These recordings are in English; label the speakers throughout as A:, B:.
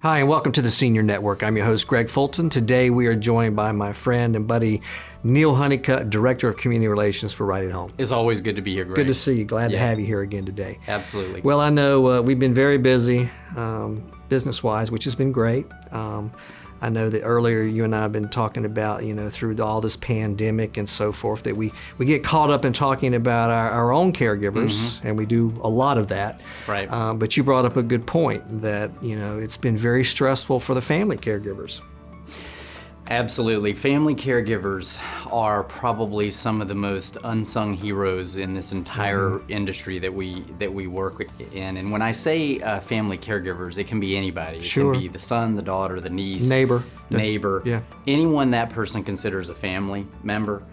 A: Hi, and welcome to the Senior Network. I'm your host, Gregg Fulton. Today we are joined by my friend and buddy, Neil Hunnicutt, Director of Community Relations for Right at Home.
B: It's always good to be here, Gregg.
A: Good to see you. Glad to have you here again today.
B: Absolutely.
A: Well, I know we've been very busy business-wise, which has been great. I know that earlier you and I have been talking about, through all this pandemic and so forth, that we get caught up in talking about our own caregivers, and we do a lot of that.
B: Right.
A: But you brought up a good point that, it's been very stressful for the family caregivers.
B: Absolutely. Family caregivers are probably some of the most unsung heroes in this entire industry that we work in. And when I say family caregivers, it can be anybody. It can be the son, the daughter, the niece, neighbor.
A: Yeah.
B: Anyone that person considers a family member.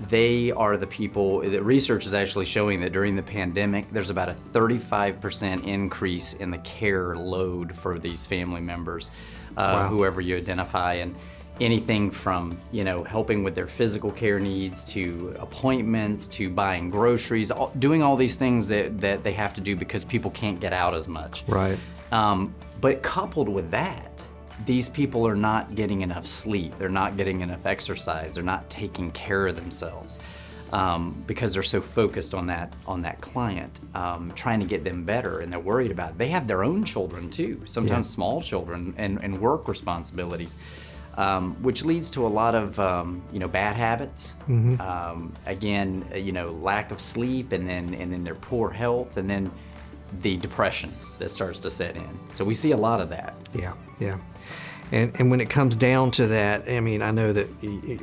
B: They are the people. The research is actually showing that during the pandemic, there's about a 35% increase in the care load for these family members, whoever you identify. And anything from, helping with their physical care needs to appointments to buying groceries, doing all these things that they have to do because people can't get out as much.
A: Right.
B: But coupled with that, these people are not getting enough sleep. They're not getting enough exercise. They're not taking care of themselves because they're so focused on that client, trying to get them better, and they're worried about it. They have their own children too, sometimes small children and work responsibilities. Which leads to a lot of, bad habits. Again, lack of sleep, and then their poor health, and then the depression that starts to set in. So we see a lot of that.
A: Yeah. And when it comes down to that, I mean, I know that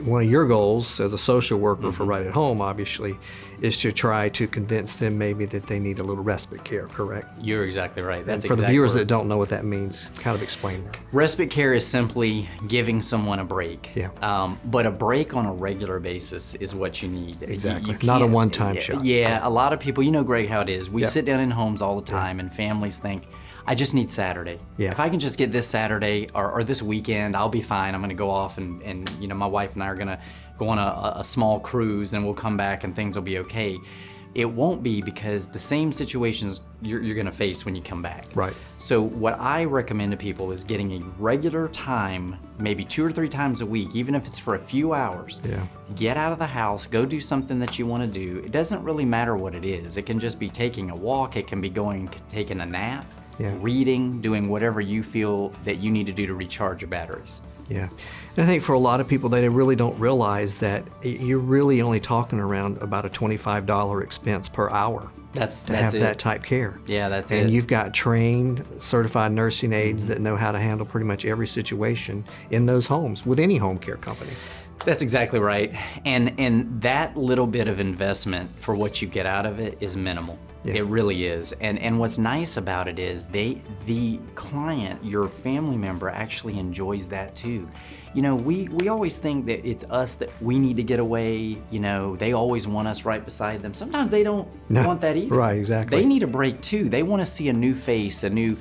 A: one of your goals as a social worker for Right at Home, obviously, is to try to convince them maybe that they need a little respite care, correct?
B: You're exactly right. That's
A: for the viewers that don't know what that means, kind of explain that.
B: Respite care is simply giving someone a break.
A: Yeah.
B: But a break on a regular basis is what you need.
A: Exactly. Not a one-time shot.
B: Yeah, a lot of people, Gregg, how it is. We sit down in homes all the time, and families think, I just need Saturday.
A: Yeah.
B: If I can just get this Saturday or this weekend, I'll be fine. I'm gonna go off and my wife and I are gonna go on a small cruise, and we'll come back and things will be okay. It won't be, because the same situations you're gonna face when you come back.
A: Right.
B: So what I recommend to people is getting a regular time, maybe 2 or 3 times a week, even if it's for a few hours.
A: Yeah.
B: Get out of the house, go do something that you wanna do. It doesn't really matter what it is. It can just be taking a walk, it can be taking a nap.
A: Yeah.
B: Reading, doing whatever you feel that you need to do to recharge your batteries.
A: Yeah. And I think for a lot of people, they really don't realize that you're really only talking around about a $25 expense per hour to have that type care.
B: Yeah, that's it.
A: And you've got trained, certified nursing aides that know how to handle pretty much every situation in those homes with any home care company.
B: That's exactly right. And that little bit of investment for what you get out of it is minimal. Yeah. It really is. And what's nice about it is the client, your family member, actually enjoys that too. We always think that it's us that we need to get away. They always want us right beside them. Sometimes they don't want that either.
A: Right, exactly.
B: They need a break too. They want to see a new face, a new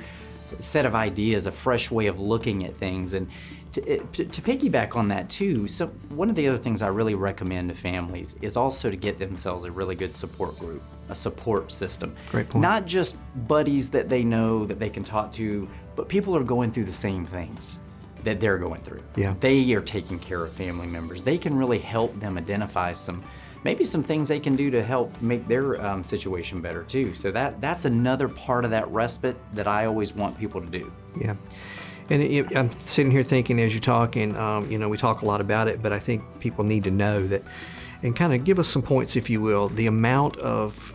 B: set of ideas, a fresh way of looking at things. And to piggyback on that too, so one of the other things I really recommend to families is also to get themselves a really good support group, a support system.
A: Great point.
B: Not just buddies that they know that they can talk to, but people are going through the same things that they're going through.
A: Yeah.
B: They are taking care of family members. They can really help them identify maybe some things they can do to help make their situation better too. So that's another part of that respite that I always want people to do.
A: Yeah. And I'm sitting here thinking as you're talking, we talk a lot about it, but I think people need to know that, and kind of give us some points, if you will, the amount of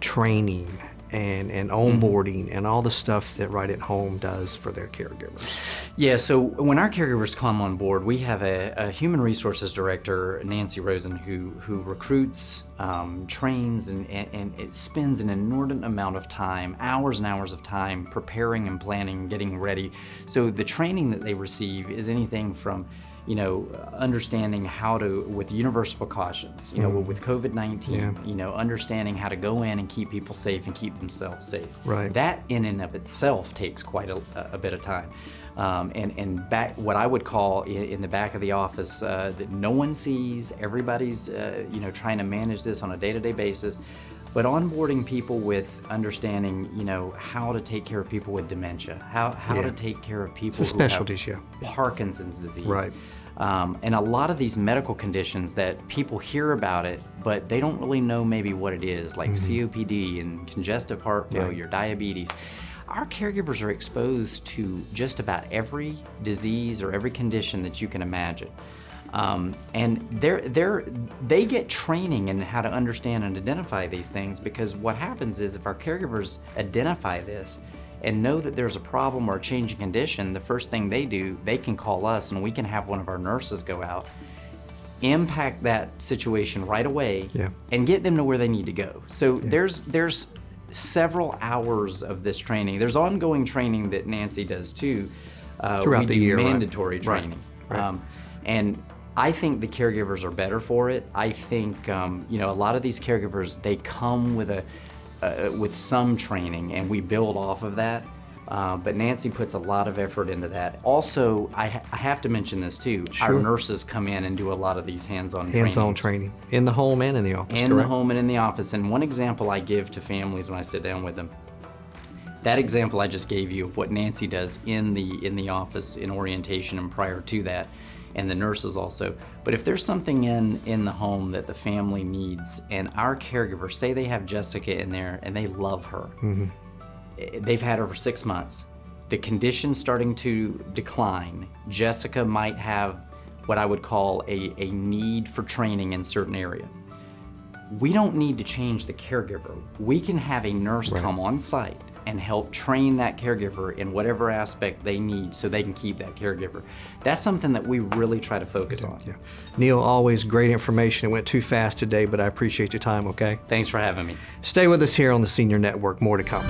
A: training and onboarding and all the stuff that Right at Home does for their caregivers.
B: Yeah, so when our caregivers come on board, we have a human resources director, Nancy Rosen, who recruits, trains, and it spends an inordinate amount of time, hours and hours of time, preparing and planning, getting ready. So the training that they receive is anything from understanding how to, with universal precautions, with COVID-19, understanding how to go in and keep people safe and keep themselves safe.
A: Right.
B: That in and of itself takes quite a bit of time. And back, what I would call in the back of the office that no one sees, everybody's trying to manage this on a day-to-day basis. But onboarding people with understanding, how to take care of people with dementia, how to take care of people who
A: specialties,
B: have Parkinson's disease.
A: Right.
B: And a lot of these medical conditions that people hear about it, but they don't really know maybe what it is, like COPD and congestive heart failure, diabetes. Our caregivers are exposed to just about every disease or every condition that you can imagine. And they get training in how to understand and identify these things, because what happens is if our caregivers identify this and know that there's a problem or a changing condition, the first thing they do, they can call us and we can have one of our nurses go out, impact that situation right away, and get them to where they need to go. So there's several hours of this training. There's ongoing training that Nancy does too.
A: Throughout the year,
B: mandatory training.
A: Right.
B: And I think the caregivers are better for it. I think a lot of these caregivers, they come with some training, and we build off of that. But Nancy puts a lot of effort into that. Also, I have to mention this too. Our nurses come in and do a lot of these hands-on
A: training in the home and in the office.
B: In the home and in the office. And one example I give to families when I sit down with them, that example I just gave you of what Nancy does in the office in orientation and prior to that, and the nurses also. But if there's something in the home that the family needs, and our caregivers, say they have Jessica in there and they love her, they've had her for 6 months, the condition's starting to decline, Jessica might have what I would call a need for training in certain area. We don't need to change the caregiver. We can have a nurse come on site and help train that caregiver in whatever aspect they need so they can keep that caregiver. That's something that we really try to focus on.
A: Yeah. Neil, always great information. It went too fast today, but I appreciate your time, okay?
B: Thanks for having me.
A: Stay with us here on the Senior Network. More to come.